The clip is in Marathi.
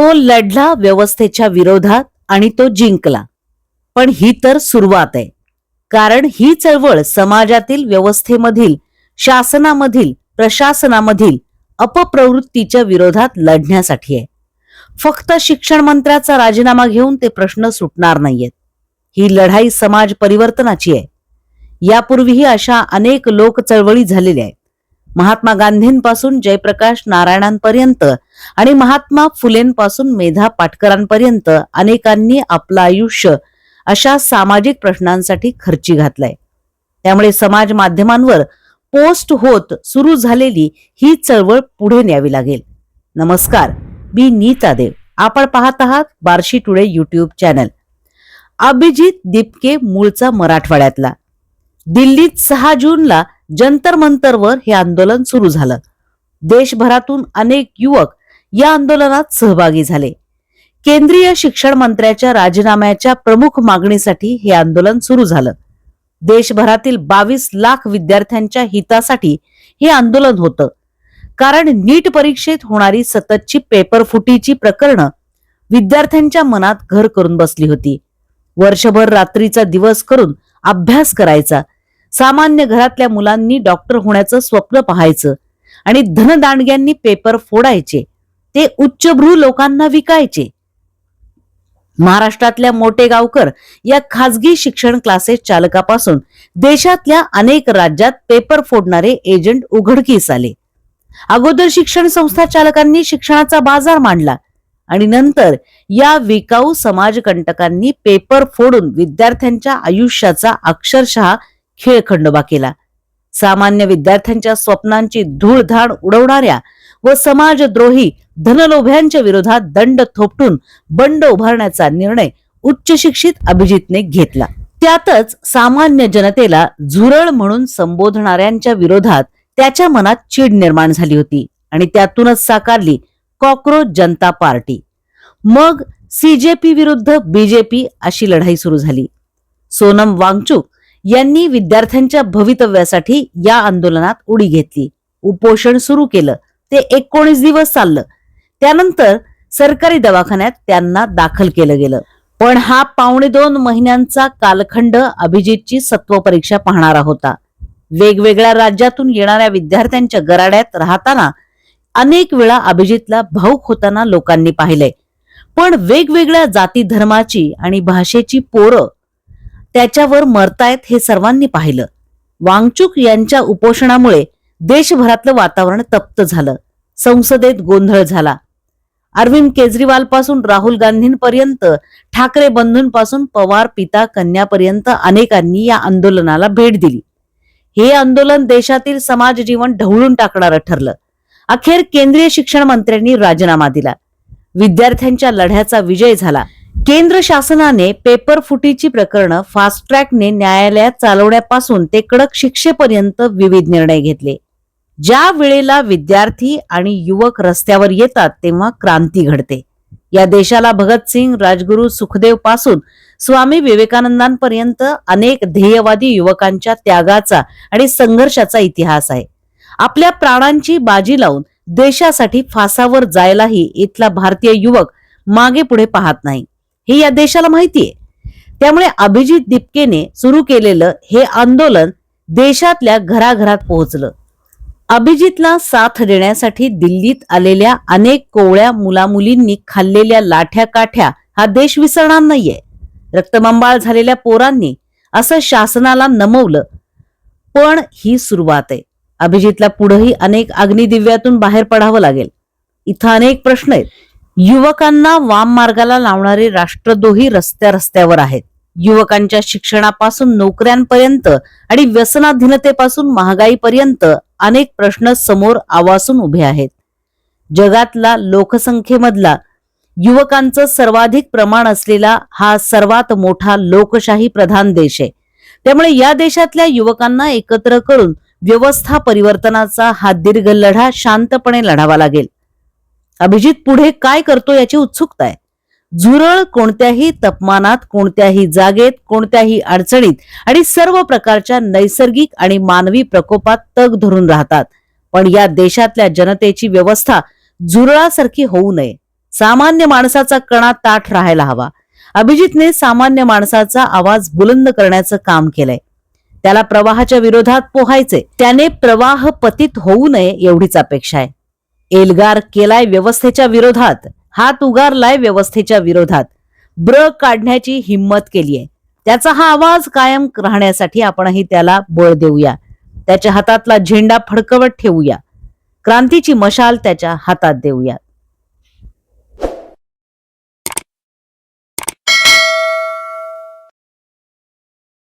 तो लढला व्यवस्थेच्या विरोधात आणि तो जिंकला. पण ही तर सुरुवात आहे. कारण ही चळवळ समाजातील व्यवस्थेमधील, शासनामधील, प्रशासनामधील अपप्रवृत्तीच्या विरोधात लढण्यासाठी आहे. फक्त शिक्षण मंत्र्याचा राजीनामा घेऊन ते प्रश्न सुटणार नाहीयेत. ही लढाई समाज परिवर्तनाची आहे. यापूर्वीही अशा अनेक लोक चळवळी झालेल्या आहेत. महात्मा गांधींपासून जयप्रकाश नारायणांपर्यंत आणि महात्मा फुलेंपासून मेधा पाटकरांपर्यंत अनेकांनी आपलं आयुष्य अशा सामाजिक प्रश्नांसाठी खर्ची घातलाय. त्यामुळे समाज माध्यमांवर पोस्ट होत सुरू झालेली ही चळवळ पुढे न्यावी लागेल. नमस्कार, मी नीता देव. आपण पाहत आहात Barshi today YouTube channel. Abhijit Dipke मूळचा मराठवाड्यातला. दिल्लीत 6 जूनला जंतर मंतरवर हे आंदोलन सुरू झालं. देशभरातून अनेक युवक या आंदोलनात सहभागी झाले. केंद्रीय शिक्षण मंत्र्याच्या राजीनाम्याच्या प्रमुख मागणीसाठी हे आंदोलन सुरू झालं. देशभरातील 22 लाख विद्यार्थ्यांच्या हितासाठी हे आंदोलन होतं. कारण नीट परीक्षेत होणारी सततची पेपरफुटीची प्रकरणं विद्यार्थ्यांच्या मनात घर करून बसली होती. वर्षभर रात्रीचा दिवस करून अभ्यास करायचा. सामान्य घरातल्या मुलांनी डॉक्टर होण्याचं स्वप्न पाहायचं आणि धनदांडग्यांनी पेपर फोडायचे, ते उच्चभ्रू लोकांना विकायचे. महाराष्ट्रातल्या मोठे गावकर या खाजगी शिक्षण क्लासेस चालकापासून देशातल्या अनेक राज्यात पेपर फोडणारे एजंट उघडकीस आले. अगोदर शिक्षण संस्था चालकांनी शिक्षणाचा बाजार मांडला आणि नंतर या विकाऊ समाजकंटकांनी पेपर फोडून विद्यार्थ्यांच्या आयुष्याचा अक्षरशः खेळखंडोबा केला. सामान्य विद्यार्थ्यांच्या स्वप्नांची धूळधाड उडवणाऱ्या व समाजद्रोही धनलोभ्यांच्या विरोधात दंड थोपटून बंड उभारण्याचा निर्णय उच्च शिक्षित अभिजितने घेतला. त्यातच सामान्य जनतेला झुरळ म्हणून संबोधणाऱ्यांच्या विरोधात त्याच्या मनात चीड निर्माण झाली होती आणि त्यातूनच साकारली कॉकरोच जनता पार्टी. मग CJP विरुद्ध BJP अशी लढाई सुरू झाली. सोनम वांगचुक यांनी विद्यार्थ्यांच्या भवितव्यासाठी या आंदोलनात उडी घेतली. उपोषण सुरू केलं. ते 19 दिवस चाललं. त्यानंतर सरकारी दवाखान्यात त्यांना दाखल केलं गेलं. पण हा 2.25 महिन्यांचा कालखंड अभिजितची सत्व परीक्षा पाहणारा होता. वेगवेगळ्या राज्यातून येणाऱ्या विद्यार्थ्यांच्या गराड्यात राहताना अनेक वेळा अभिजितला भाऊक होताना लोकांनी पाहिलंय. पण वेगवेगळ्या जाती धर्माची आणि भाषेची पोरं त्याच्यावर मरतायत हे सर्वांनी पाहिलं. वांगचुक यांच्या उपोषणामुळे देशभरातलं वातावरण तप्त झालं. संसदेत गोंधळ झाला. अरविंद केजरीवाल पासून राहुल गांधींपर्यंत, ठाकरे बंधूंपासून पवार पिता कन्यापर्यंत अनेकांनी या आंदोलनाला भेट दिली. हे आंदोलन देशातील समाज जीवन ढवळून टाकणारं ठरलं. अखेर केंद्रीय शिक्षण मंत्र्यांनी राजीनामा दिला. विद्यार्थ्यांच्या लढ्याचा विजय झाला. केंद्र शासनाने पेपर फुटीची प्रकरणं फास्ट ट्रॅकने न्यायालयात चालवण्यापासून ते कडक शिक्षेपर्यंत विविध निर्णय घेतले. ज्या वेळेला विद्यार्थी आणि युवक रस्त्यावर येतात तेव्हा क्रांती घडते. या देशाला भगतसिंग, राजगुरू, सुखदेव पासून स्वामी विवेकानंदांपर्यंत अनेक ध्येयवादी युवकांच्या त्यागाचा आणि संघर्षाचा इतिहास आहे. आपल्या प्राणांची बाजी लावून देशासाठी फासावर जायलाही इथला भारतीय युवक मागे पुढे पाहत नाही, हे या देशाला माहितीये. त्यामुळे अभिजित दिपकेने सुरू केलेलं हे आंदोलन देशातल्या घराघरात पोहोचलं. अभिजितला साथ देण्यासाठी दिल्लीत आलेल्या अनेक कोवळ्या मुलामुलींनी खाल्लेल्या लाठ्या काठ्या हा देश विसरणार नाहीये. रक्तबंबाळ झालेल्या पोरांनी असं शासनाला नमवलं. पण ही सुरुवात आहे. अभिजितला पुढेही अनेक अग्निदिव्यातून बाहेर पडावं लागेल. इथं अनेक प्रश्न आहेत. युवकांना वाम मार्गाला लावणारे राष्ट्रद्रोही रस्त्यावर आहेत. युवकांच्या शिक्षणापासून नोकऱ्यांपर्यंत आणि व्यसनाधीनतेपासून महागाईपर्यंत अनेक प्रश्न समोर आवासून उभे आहेत. जगातला लोकसंख्येमधला युवकांचं सर्वाधिक प्रमाण असलेला हा सर्वात मोठा लोकशाही प्रधान देश आहे. त्यामुळे या देशातल्या युवकांना एकत्र करून व्यवस्था परिवर्तनाचा हा दीर्घ लढा शांतपणे लढावा लागेल. अभिजित पुढे काय करतो याची उत्सुकता आहे. झुरळ कोणत्याही तापमानात, कोणत्याही जागेत, कोणत्याही अडचणीत आणि सर्व प्रकारच्या नैसर्गिक आणि मानवी प्रकोपात तग धरून राहतात. पण या देशातल्या जनतेची व्यवस्था झुरळासारखी होऊ नये, सामान्य माणसाचा कणा ताठ राहायला हवा. अभिजितने सामान्य माणसाचा आवाज बुलंद करण्याचं काम केलंय. त्याला प्रवाहाच्या विरोधात पोहायचे, त्याने प्रवाह पतित होऊ नये एवढीच अपेक्षा आहे. एल्गार केलाय व्यवस्थेच्या विरोधात, हात उगारलाय व्यवस्थेच्या विरोधात, काढण्याची हिम्मत केलीये. त्याचा हा आवाज कायम राहण्यासाठी आपणही त्याला बळ देऊया. त्याच्या हातातला झेंडा फडकवत ठेवूया. क्रांतीची मशाल त्याच्या हातात देऊया.